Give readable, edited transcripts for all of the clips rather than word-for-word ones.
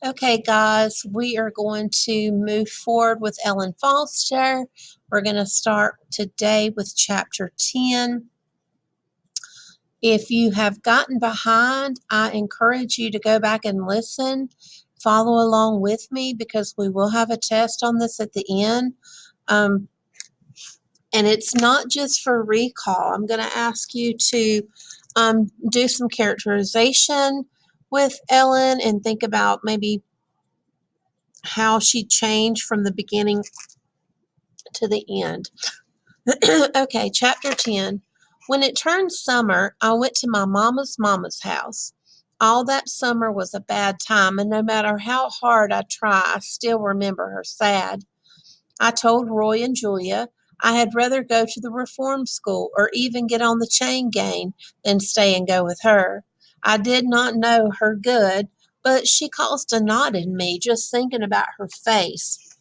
Okay, guys, we are going to move forward with Ellen Foster. We're going to start today with chapter 10. If you have gotten behind, I encourage you to go back and listen. Follow along with me because we will have a test on this at the end. Um, and it's not just for recall. I'm going to ask you to do some characterization with Ellen and think about maybe how she changed from the beginning to the end. Okay, chapter 10. When it turned summer, I went to my mama's house. All that summer was a bad time, and no matter how hard I try, I still remember her sad. I told Roy and Julia I had rather go to the reform school or even get on the chain gang than stay and go with her. I did not know her good, but she caused a knot in me just thinking about her face.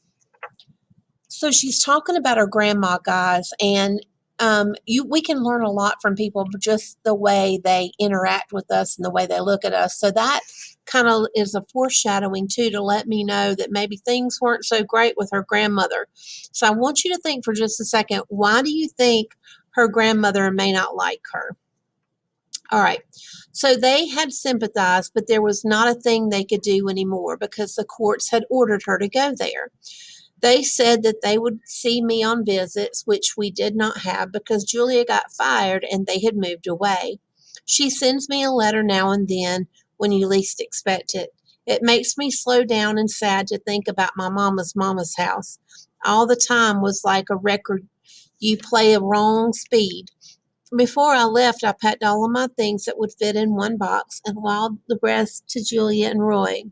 So she's talking about her grandma, guys, and we can learn a lot from people just the way they interact with us and the way they look at us. So that kind of is a foreshadowing too to let me know that maybe things weren't so great with her grandmother. So I want you to think for just a second, why do you think her grandmother may not like her? All right. So they had sympathized, but there was not a thing they could do anymore because the courts had ordered her to go there. They said that they would see me on visits, which we did not have because Julia got fired and they had moved away. She sends me a letter now and then when you least expect it. It makes me slow down and sad to think about my mama's house. All the time was like a record you play a wrong speed. Before I left, I packed all of my things that would fit in one box and wiled the rest to Julia and Roy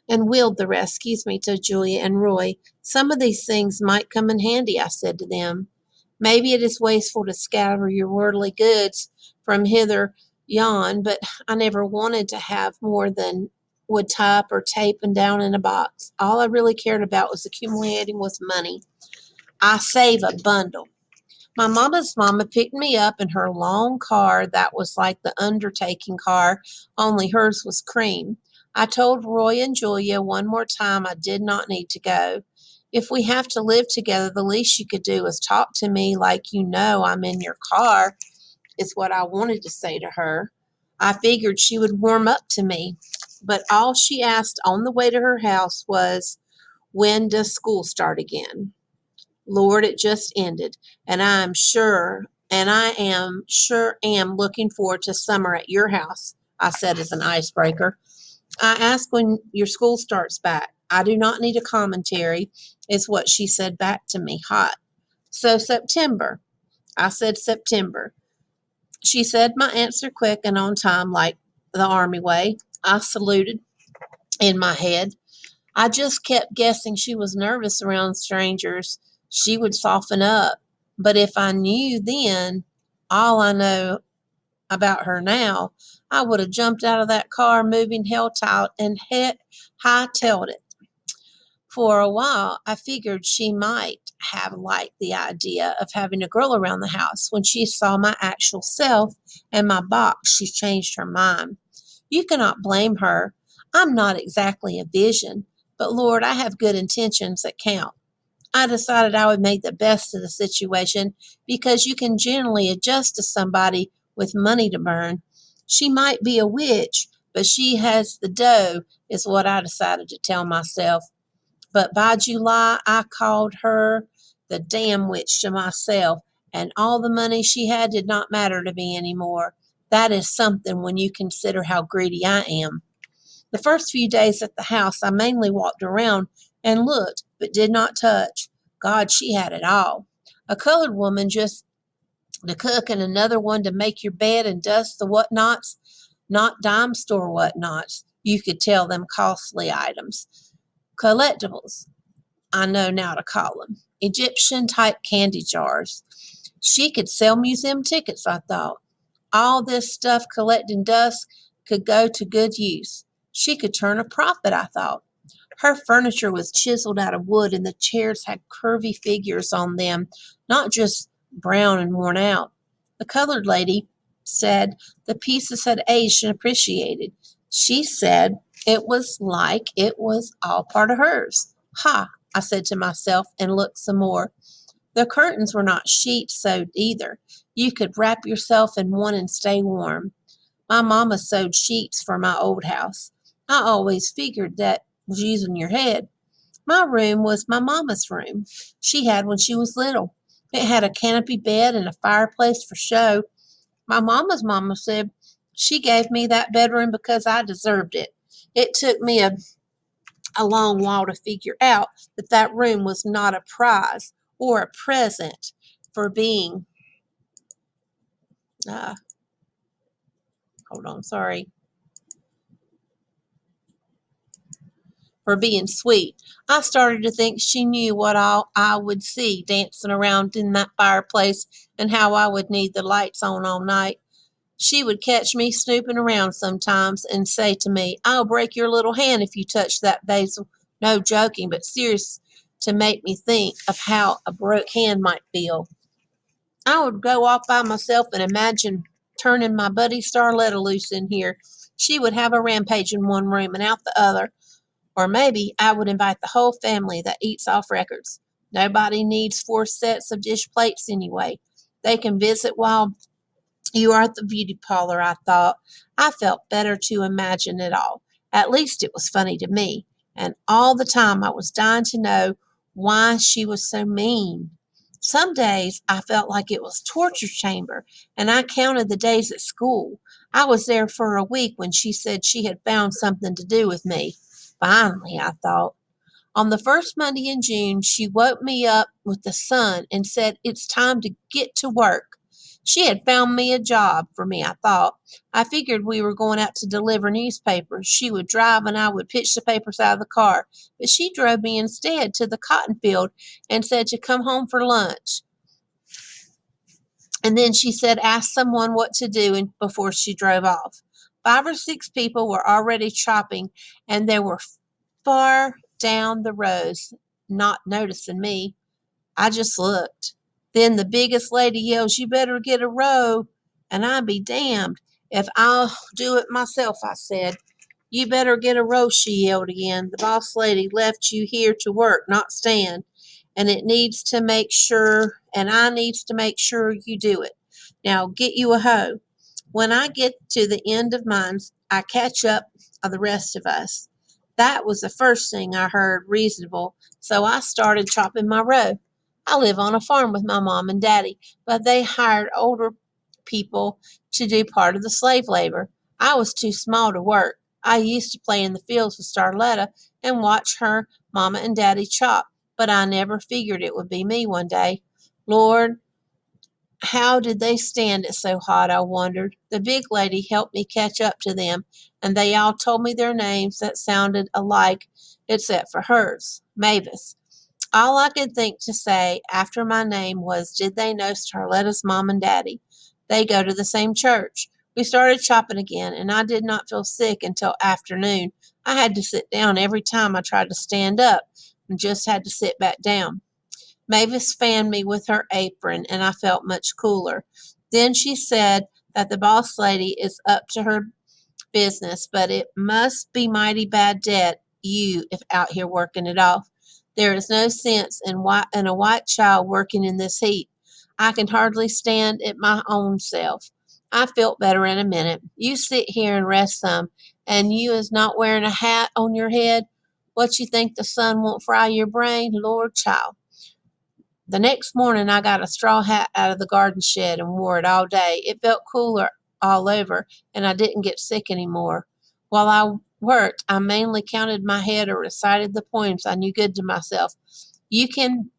and willed the rest, to Julia and Roy. Some of these things might come in handy, I said to them. Maybe it is wasteful to scatter your worldly goods from hither yon, but I never wanted to have more than would tie up or tape and down in a box. All I really cared about was accumulating with money. I save a bundle. My mama's mama picked me up in her long car that was like the undertaking car, only hers was cream. I told Roy and Julia one more time I did not need to go. If we have to live together, the least you could do is talk to me like you know I'm in your car, is what I wanted to say to her. I figured she would warm up to me, but all she asked on the way to her house was, when does school start again? Lord, it just ended, and I am sure am looking forward to summer at your house, I said as an icebreaker. I ask when your school starts back. I do not need a commentary, is what she said back to me, hot. So September. I said September. She said my answer quick and on time, like the army way. I saluted in my head. I just kept guessing she was nervous around strangers. She would soften up. But if I knew then all I know about her now, I would have jumped out of that car, moving hell tight, and high-tailed it. For a while, I figured she might have liked the idea of having a girl around the house. When she saw my actual self and my box, she changed her mind. You cannot blame her. I'm not exactly a vision, but Lord, I have good intentions that count. I decided I would make the best of the situation because you can generally adjust to somebody with money to burn. She might be a witch, but she has the dough, is what I decided to tell myself. But by July, I called her the damn witch to myself, and all the money she had did not matter to me anymore. That is something when you consider how greedy I am. The first few days at the house, I mainly walked around and looked, but did not touch. God, she had it all. A colored woman just to cook, and another one to make your bed and dust the whatnots, not dime store whatnots. You could tell them costly items. Collectibles, I know now to call them. Egyptian type candy jars. She could sell museum tickets, I thought. All this stuff collecting dust could go to good use. She could turn a profit, I thought. Her furniture was chiseled out of wood, and the chairs had curvy figures on them, not just brown and worn out. The colored lady said the pieces had aged and appreciated. She said It was like it was all part of hers. Ha! I said to myself and looked some more. The curtains were not sheets sewed either. You could wrap yourself in one and stay warm. My mama sewed sheets for my old house. I always figured that was using your head. My room was my mama's room. She had when she was little. It had a canopy bed and a fireplace for show. My mama's mama said she gave me that bedroom because I deserved it. It took me a long while to figure out that that room was not a prize or a present for being, uh, hold on, sorry, for being sweet. I started to think she knew what all I would see dancing around in that fireplace and how I would need the lights on all night. She would catch me snooping around sometimes and say to me, I'll break your little hand if you touch that basil. No joking, but serious, to make me think of how a broke hand might feel. I would go off by myself and imagine turning my buddy Starletta loose in here. She would have a rampage in one room and out the other. Or maybe I would invite the whole family that eats off records. Nobody needs 4 sets of dish plates anyway. They can visit while you are at the beauty parlor, I thought. I felt better to imagine it all. At least it was funny to me. And all the time I was dying to know why she was so mean. Some days I felt like it was torture chamber, and I counted the days at school. I was there for a week when she said she had found something to do with me. Finally, I thought. On the first Monday in June, she woke me up with the sun and said, It's time to get to work. She had found me a job for me, I thought. I figured we were going out to deliver newspapers. She would drive and I would pitch the papers out of the car. But she drove me instead to the cotton field and said to come home for lunch. And then she said, ask someone what to do before she drove off. 5 or 6 people were already chopping, and they were far down the rows, not noticing me. I just looked. Then the biggest lady yells, You better get a row. And I be damned if I'll do it myself, I said. You better get a row, she yelled again. The boss lady left you here to work, not stand. And it needs to make sure, and I needs to make sure you do it. Now get you a hoe. When I get to the end of mine, I catch up of the rest of us. That was the first thing I heard reasonable, so I started chopping my row. I live on a farm with my mom and daddy, but they hired older people to do part of the slave labor. I was too small to work. I used to play in the fields with Starletta and watch her mama and daddy chop, but I never figured it would be me one day. Lord, how did they stand it so hot, I wondered. The big lady helped me catch up to them, and they all told me their names that sounded alike except for hers, Mavis. All I could think to say after my name was, Did they know Starletta's mom and daddy? They go to the same church. We started chopping again, and I did not feel sick until afternoon. I had to sit down every time I tried to stand up and just had to sit back down. Mavis fanned me with her apron, and I felt much cooler. Then she said that the boss lady is up to her business, but it must be mighty bad debt you if out here working it off. There is no sense in a white child working in this heat. I can hardly stand it my own self. I felt better in a minute. You sit here and rest some, and you is not wearing a hat on your head. What you think the sun won't fry your brain, Lord child? The next morning I got a straw hat out of the garden shed and wore it all day. It felt cooler all over, and I didn't get sick any more. While I worked, I mainly counted my head or recited the poems I knew good to myself. You can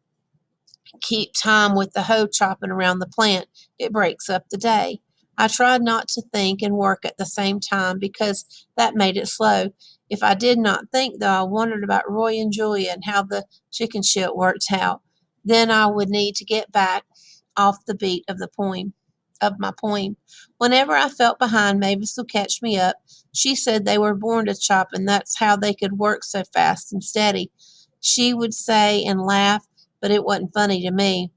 keep time with the hoe chopping around the plant. It breaks up the day. I tried not to think and work at the same time because that made it slow. If I did not think, though, I wondered about Roy and Julia and how the chicken shit worked out. Then I would need to get back off the beat of my poem. Whenever I felt behind, Mavis would catch me up. She said they were born to chop, and that's how they could work so fast and steady. She would say and laugh, but it wasn't funny to me.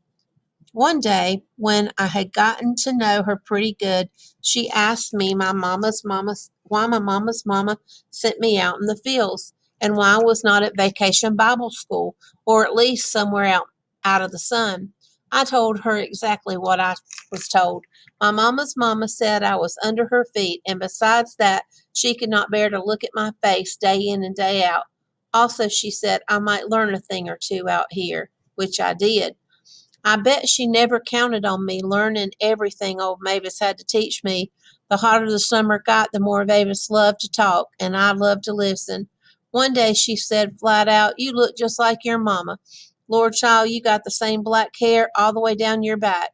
One day, when I had gotten to know her pretty good, she asked me, my mama's mama, why my mama's mama sent me out in the fields and why I was not at vacation Bible school or at least somewhere out of the sun. I told her exactly what I was told. My mama's mama said I was under her feet, and besides that, she could not bear to look at my face day in and day out. Also, she said I might learn a thing or two out here, which I did. I bet she never counted on me learning everything old Mavis had to teach me. The hotter the summer got, the more Mavis loved to talk, and I loved to listen. One day she said flat out, "You look just like your mama. Lord, child, you got the same black hair all the way down your back."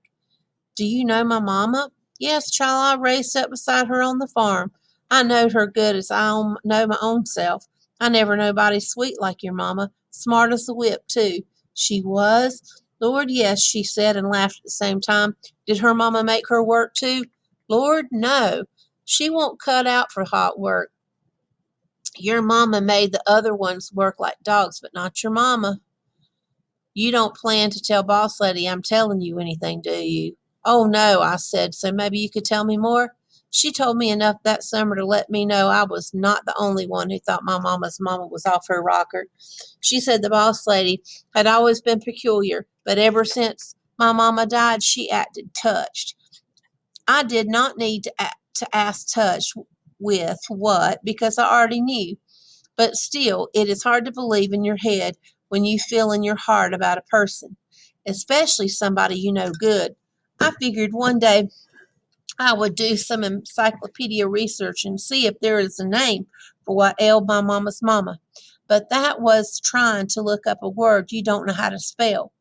"Do you know my mama?" "Yes, child, I raised up beside her on the farm. I knowed her good as know my own self. I never nobody sweet like your mama. Smart as a whip, too." "She was?" "Lord, yes," she said and laughed at the same time. "Did her mama make her work, too?" "Lord, no. She won't cut out for hot work. Your mama made the other ones work like dogs, but not your mama." "You don't plan to tell Boss Lady I'm telling you anything, do you?" "Oh, no," I said, "so maybe you could tell me more." She told me enough that summer to let me know I was not the only one who thought my mama's mama was off her rocker. She said the Boss Lady had always been peculiar, but ever since my mama died, she acted touched. I did not need to ask touched with what because I already knew. But still, it is hard to believe in your head when you feel in your heart about a person, especially somebody you know good. I figured one day I would do some encyclopedia research and see if there is a name for what ailed my mama's mama. But that was trying to look up a word you don't know how to spell.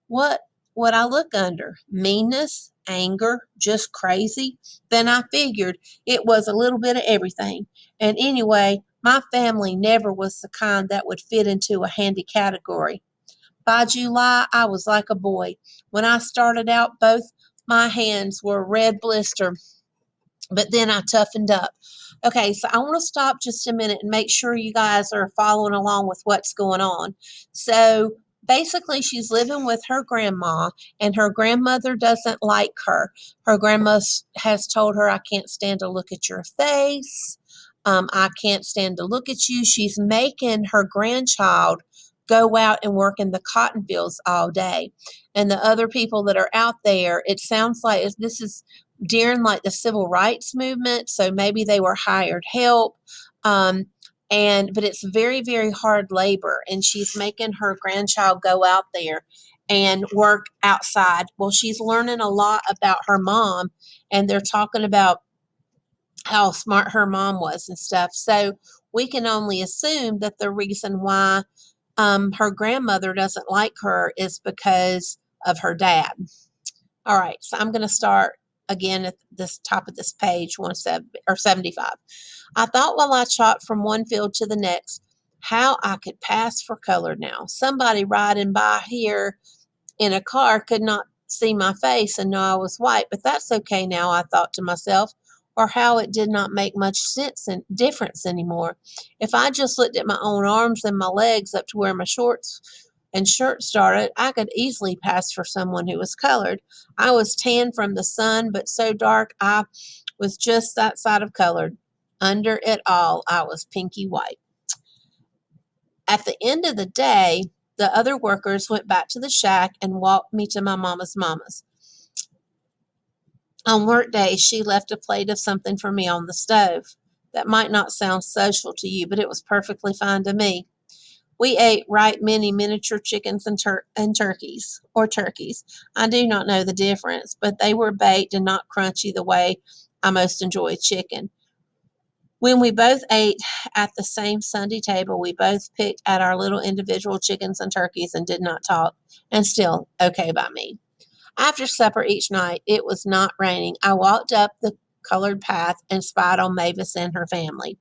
What would I look under? Meanness? Anger? Just crazy? Then I figured it was a little bit of everything. And anyway, my family never was the kind that would fit into a handy category. By July, I was like a boy. When I started out, both my hands were red blister, but then I toughened up. Okay, so I want to stop just a minute and make sure you guys are following along with what's going on. So basically, she's living with her grandma, and her grandmother doesn't like her. Her grandma has told her, "I can't stand to look at your face. I can't stand to look at you." She's making her grandchild go out and work in the cotton fields all day. And the other people that are out there, it sounds like this is during like the civil rights movement, so maybe they were hired help. Um, and but it's very, very hard labor, and she's making her grandchild go out there and work outside. Well, she's learning a lot about her mom, and they're talking about how smart her mom was and stuff. So we can only assume that the reason why her grandmother doesn't like her is because of her dad. All right, so I'm going to start again at this top of this page, 75. "I thought while I shot from one field to the next, how I could pass for colored now. Somebody riding by here in a car could not see my face and know I was white, but that's okay now," I thought to myself, or how it did not make much sense and difference anymore. If I just looked at my own arms and my legs up to where my shorts and shirt started, I could easily pass for someone who was colored. I was tan from the sun, but so dark I was just that side of colored. Under it all, I was pinky white. At the end of the day, the other workers went back to the shack and walked me to my mama's. On work days, she left a plate of something for me on the stove. That might not sound social to you, but it was perfectly fine to me. We ate right many miniature chickens and turkeys, or turkeys. I do not know the difference, but they were baked and not crunchy the way I most enjoy chicken. When we both ate at the same Sunday table, we both picked at our little individual chickens and turkeys and did not talk, and still okay by me. After supper each night, it was not raining. I walked up the colored path and spied on Mavis and her family.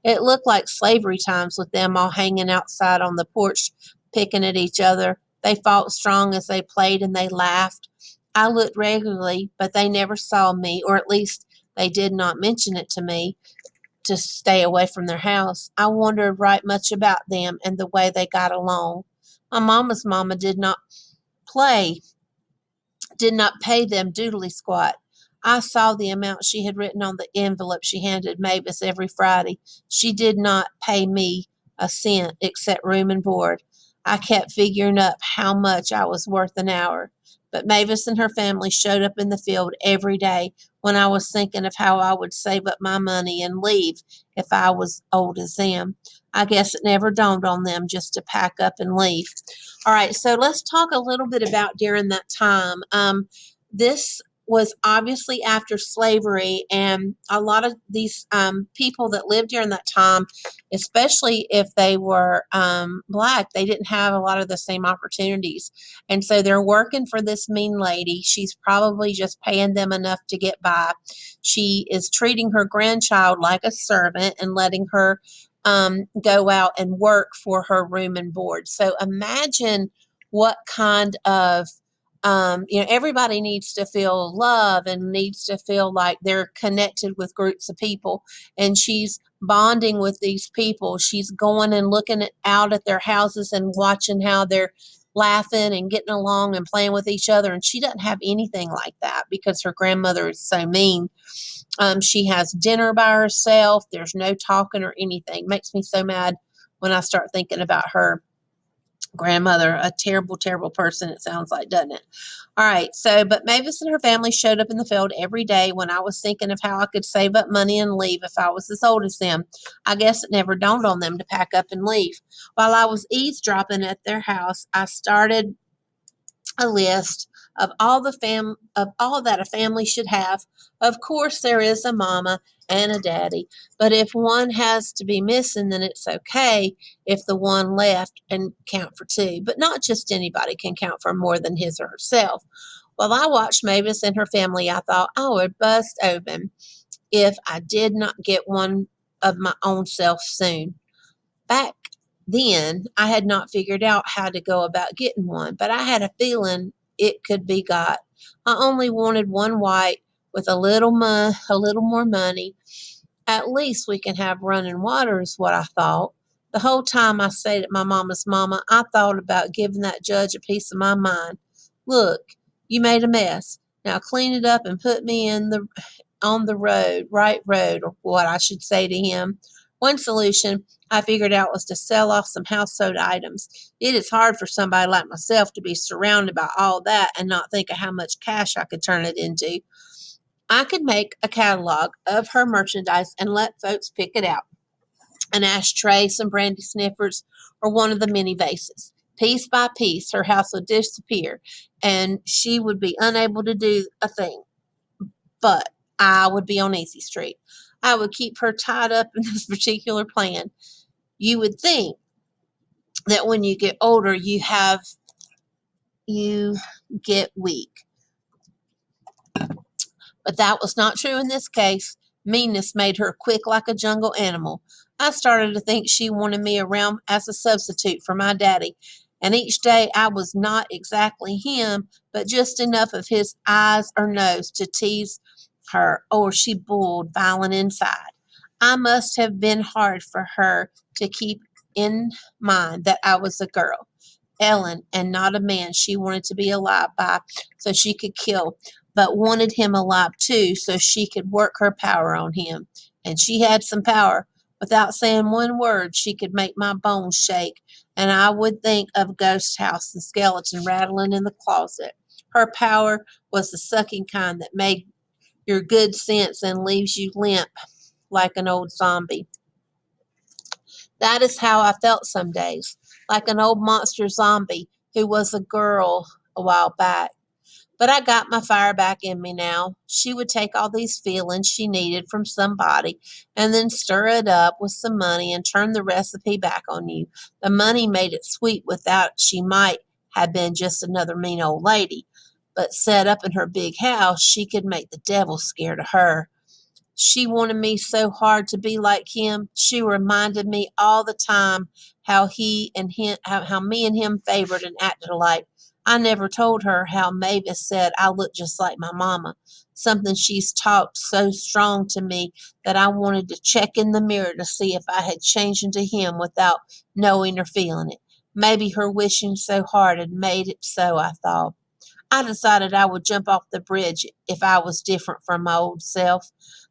It looked like slavery times with them all hanging outside on the porch, picking at each other. They fought strong as they played and they laughed. I looked regularly, but they never saw me, or at least they did not mention it to me to stay away from their house. I wondered right much about them and the way they got along. My mama's mama play did not pay them doodly squat. I saw the amount she had written on the envelope she handed Mavis every Friday. She did not pay me a cent except room and board. I kept figuring up how much I was worth an hour. But Mavis and her family showed up in the field every day when I was thinking of how I would save up my money and leave if I was old as them. I guess it never dawned on them just to pack up and leave. All right, so let's talk a little bit about during that time. This was obviously after slavery, and a lot of these people that lived during that time, especially if they were black, they didn't have a lot of the same opportunities. And so they're working for this mean lady. She's probably just paying them enough to get by. She is treating her grandchild like a servant and letting her go out and work for her room and board. So imagine what kind of everybody needs to feel love and needs to feel like they're connected with groups of people. And she's bonding with these people. She's going and looking out at their houses and watching how they're laughing and getting along and playing with each other. And she doesn't have anything like that because her grandmother is so mean. She has dinner by herself. There's no talking or anything. Makes me so mad when I start thinking about her grandmother. A terrible, terrible person, it sounds like, doesn't it? All right. So, but Mavis and her family showed up in the field every day when I was thinking of how I could save up money and leave if I was as old as them. I guess it never dawned on them to pack up and leave. While I was eavesdropping at their house, I started a list of all that a family should have. Of course, there is a mama and a daddy, but if one has to be missing, then it's okay if the one left and count for two. But not just anybody can count for more than his or herself. While I watched Mavis and her family, I thought I would bust open if I did not get one of my own self soon. Back then, I had not figured out how to go about getting one, but I had a feeling it could be got. I only wanted one white with a little more money. At least we can have running water, is what I thought. The whole time I stayed at my mama's, mama, I thought about giving that judge a piece of my mind. Look, you made a mess. Now clean it up and put me in the on the right road, or what I should say to him. One solution I figured out was to sell off some household items. It is hard for somebody like myself to be surrounded by all that and not think of how much cash I could turn it into. I could make a catalog of her merchandise and let folks pick it out: an ashtray, some brandy sniffers, or one of the mini vases. Piece by piece, her house would disappear, and she would be unable to do a thing. But I would be on Easy Street. I would keep her tied up in this particular plan. You would think that when you get older, you get weak. But that was not true in this case. Meanness made her quick like a jungle animal. I started to think she wanted me around as a substitute for my daddy, and each day I was not exactly him, but just enough of his eyes or nose to tease her, or she boiled violent inside. I must have been hard for her to keep in mind that I was a girl, Ellen, and not a man she wanted to be alive by so she could kill, but wanted him alive too so she could work her power on him. And she had some power. Without saying one word, she could make my bones shake, and I would think of ghost house and skeleton rattling in the closet. Her power was the sucking kind that made your good sense and leaves you limp like an old zombie. That is how I felt some days, like an old monster zombie who was a girl a while back. But I got my fire back in me now. She would take all these feelings she needed from somebody and then stir it up with some money and turn the recipe back on you. The money made it sweet without she might have been just another mean old lady. But set up in her big house, she could make the devil scared of her. She wanted me so hard to be like him. She reminded me all the time how me and him favored and acted alike. I never told her how Mavis said I looked just like my mama. Something she's talked so strong to me that I wanted to check in the mirror to see if I had changed into him without knowing or feeling it. Maybe her wishing so hard had made it so, I thought. I decided I would jump off the bridge if I was different from my old self.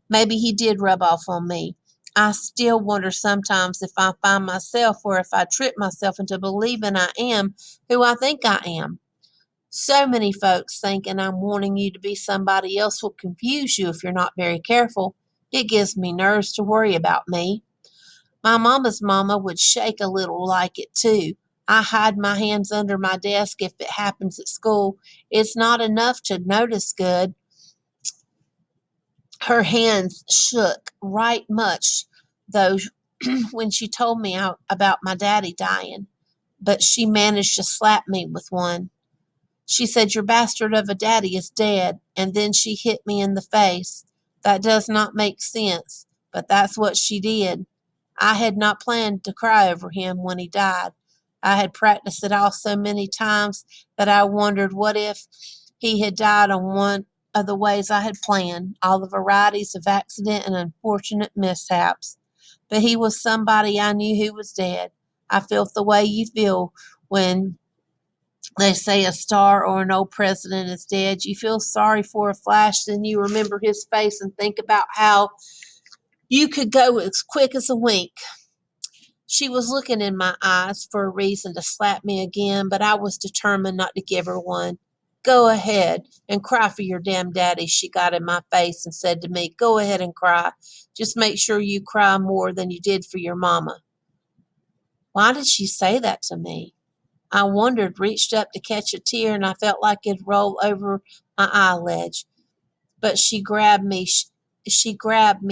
Maybe he did rub off on me. I still wonder sometimes if I find myself or if I trip myself into believing I am who I think I am. So many folks thinking I'm wanting you to be somebody else will confuse you if you're not very careful. It gives me nerves to worry about me. My mama's mama would shake a little like it too. I hide my hands under my desk if it happens at school. It's not enough to notice good. Her hands shook right much, though, when she told me about my daddy dying, but she managed to slap me with one. She said, "Your bastard of a daddy is dead," and then she hit me in the face. That does not make sense, but that's what she did. I had not planned to cry over him when he died. I had practiced it all so many times that I wondered what if he had died on one of the ways I had planned, all the varieties of accident and unfortunate mishaps. But he was somebody I knew who was dead. I felt the way you feel when they say a star or an old president is dead. You feel sorry for a flash, then you remember his face and think about how you could go as quick as a wink. She was looking in my eyes for a reason to slap me again, but I was determined not to give her one. "Go ahead and cry for your damn daddy," she got in my face and said to me. "Go ahead and cry. Just make sure you cry more than you did for your mama." Why did she say that to me? I wondered, reached up to catch a tear, and I felt like it'd roll over my eyelid. But she grabbed me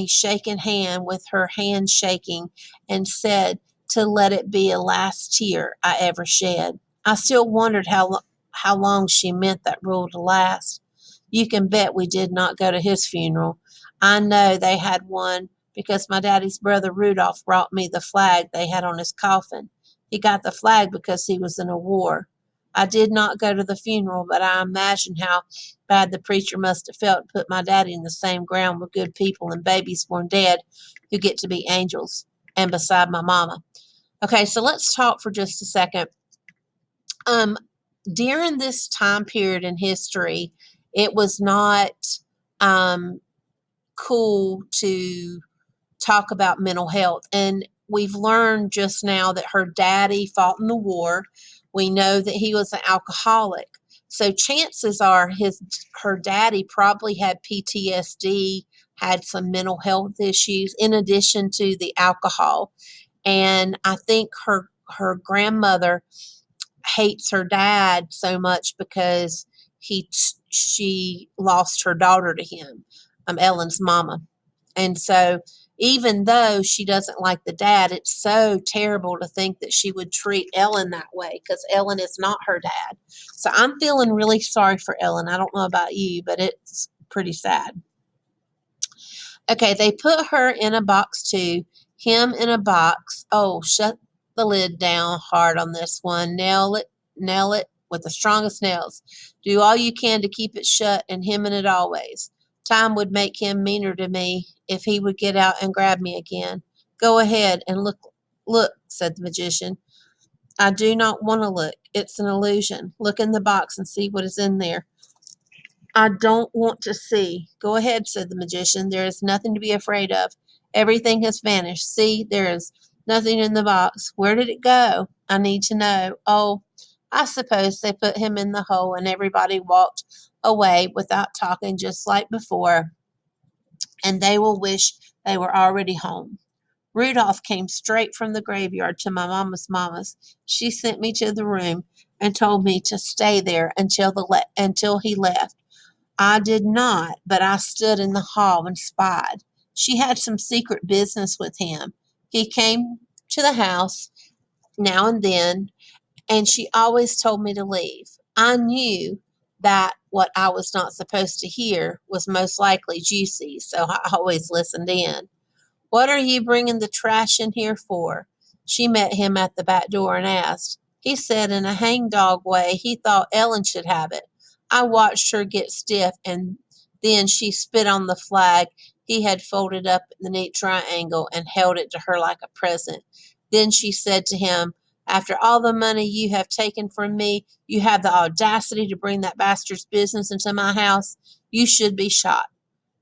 shaking hand with her hand shaking and said to let it be a last tear I ever shed. I still wondered how long she meant that rule to last. You can bet we did not go to his funeral. I know they had one because my daddy's brother Rudolph brought me the flag they had on his coffin. He got the flag because he was in a war. I did not go to the funeral, but I imagine how bad the preacher must have felt to put my daddy in the same ground with good people and babies born dead who get to be angels and beside my mama. Okay, so let's talk for just a second. Um, During this time period in history, it was not um, cool to talk about mental health. And we've learned just now that her daddy fought in the war. We know that he was an alcoholic. So chances are her daddy probably had PTSD, had some mental health issues in addition to the alcohol. And I think her grandmother hates her dad so much because she lost her daughter to him, Ellen's mama. And so, even though she doesn't like the dad, it's so terrible to think that she would treat Ellen that way because Ellen is not her dad. So, I'm feeling really sorry for Ellen. I don't know about you, but it's pretty sad. Okay, they put her in a box too, him in a box. Oh, shut the lid down hard on this one. Nail it with the strongest nails. Do all you can to keep it shut and him in it always. Time would make him meaner to me if he would get out and grab me again. Go ahead and look, said the magician. I do not want to look. It's an illusion. Look in the box and see what is in there. I don't want to see. Go ahead, said the magician. There is nothing to be afraid of. Everything has vanished. See, there is nothing in the box. Where did it go? I need to know. Oh, I suppose they put him in the hole and everybody walked away without talking just like before, and they will wish they were already home. Rudolph came straight from the graveyard to my mama's. She sent me to the room and told me to stay there until he left. I did not, but I stood in the hall and spied. She had some secret business with him. He came to the house now and then, and she always told me to leave. I knew that what I was not supposed to hear was most likely juicy, so I always listened in. "What are you bringing the trash in here for?" She met him at the back door and asked. He said in a hangdog way he thought Ellen should have it. I watched her get stiff, and then she spit on the flag he had folded up in the neat triangle and held it to her like a present. Then she said to him, After all the money you have taken from me, you have the audacity to bring that bastard's business into my house. You should be shot.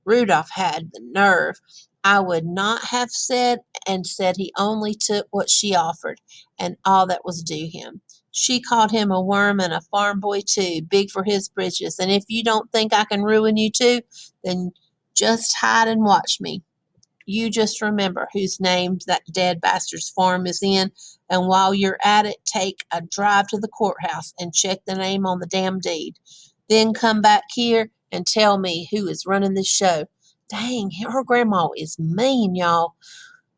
Rudolph had the nerve. I would not have said, and said he only took what she offered, and all that was due him. She called him a worm and a farm boy too, big for his britches, and if you don't think I can ruin you too, then just hide and watch me. You just remember whose name that dead bastard's farm is in, and while you're at it, take a drive to the courthouse and check the name on the damn deed. Then come back here and tell me who is running this show. Dang, her grandma is mean, y'all.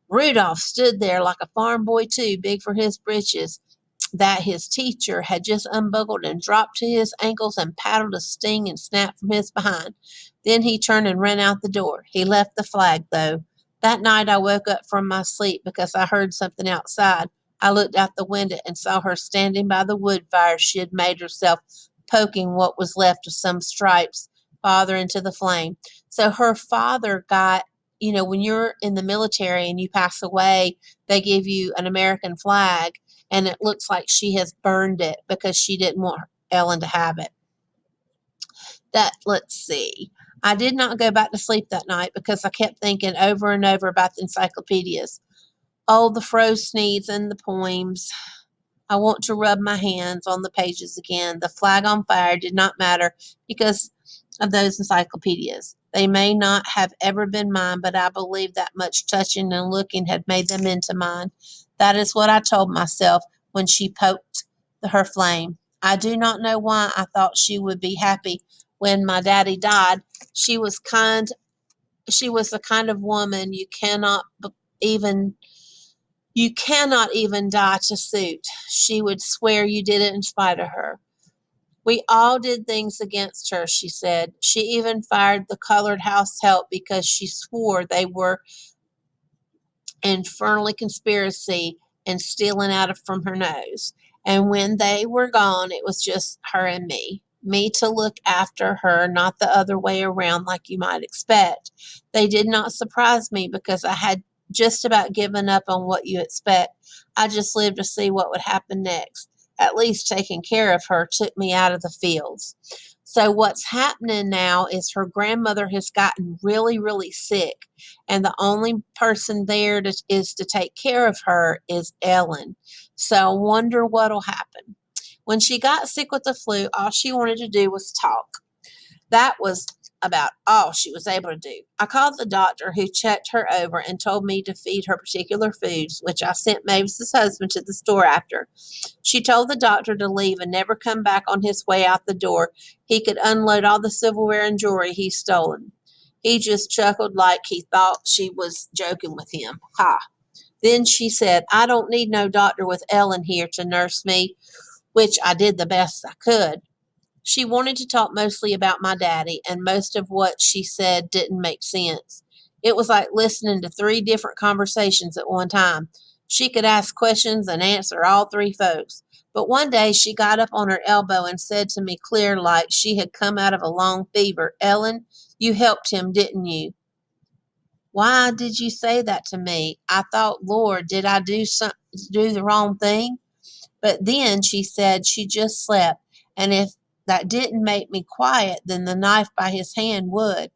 Rudolph stood there like a farm boy, too, big for his britches, that his teacher had just unbuckled and dropped to his ankles and paddled a sting and snapped from his behind. Then he turned and ran out the door. He left the flag, though. That night I woke up from my sleep because I heard something outside. I looked out the window and saw her standing by the wood fire she had made herself, poking what was left of some stripes farther into the flame. So her father got, when you're in the military and you pass away, they give you an American flag, and it looks like she has burned it because she didn't want Ellen to have it. Let's see. I did not go back to sleep that night because I kept thinking over and over about the encyclopedias. Oh, the Frosneeds and the poems. I want to rub my hands on the pages again. The flag on fire did not matter because of those encyclopedias. They may not have ever been mine, but I believe that much touching and looking had made them into mine. That is what I told myself when she poked her flame. I do not know why I thought she would be happy when my daddy died. She was kind. She was the kind of woman even you cannot even die to suit. She would swear you did it in spite of her. We all did things against her, she said. She even fired the colored house help because she swore they were infernally conspiracy and stealing from her nose. And when they were gone, it was just her and me to look after her, not the other way around like you might expect. They did not surprise me because I had just about given up on what you expect. I just lived to see what would happen next. At least taking care of her took me out of the fields. So what's happening now is her grandmother has gotten really, really sick, and the only person there is to take care of her is Ellen. So I wonder what'll happen. When she got sick with the flu, all she wanted to do was talk. That was about all she was able to do. I called the doctor who checked her over and told me to feed her particular foods, which I sent Mavis's husband to the store after. She told the doctor to leave and never come back on his way out the door. He could unload all the silverware and jewelry he's stolen. He just chuckled like he thought she was joking with him. Ha. Then she said, I don't need no doctor with Ellen here to nurse me, which I did the best I could. She wanted to talk mostly about my daddy, and most of what she said didn't make sense. It was like listening to three different conversations at one time. She could ask questions and answer all three folks. But one day she got up on her elbow and said to me clear like she had come out of a long fever, Ellen, you helped him, didn't you? Why did you say that to me? I thought, Lord, did I do the wrong thing? But then she said she just slept, and if that didn't make me quiet, then the knife by his hand would.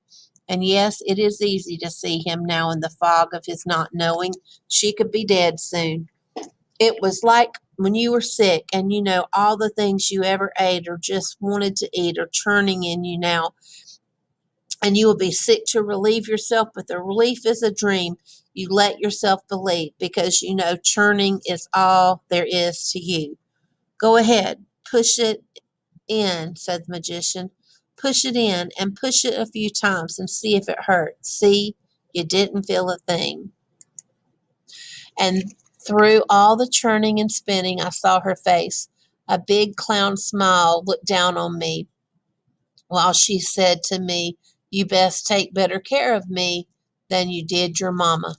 And yes, it is easy to see him now in the fog of his not knowing. She could be dead soon. It was like when you were sick and you know all the things you ever ate or just wanted to eat are churning in you now, and you will be sick to relieve yourself, but the relief is a dream you let yourself believe because you know churning is all there is to you. Go ahead, push it in, said the magician. Push it in and push it a few times and see if it hurts. See, you didn't feel a thing. And through all the churning and spinning, I saw her face. A big clown smile looked down on me while she said to me, you best take better care of me than you did your mama.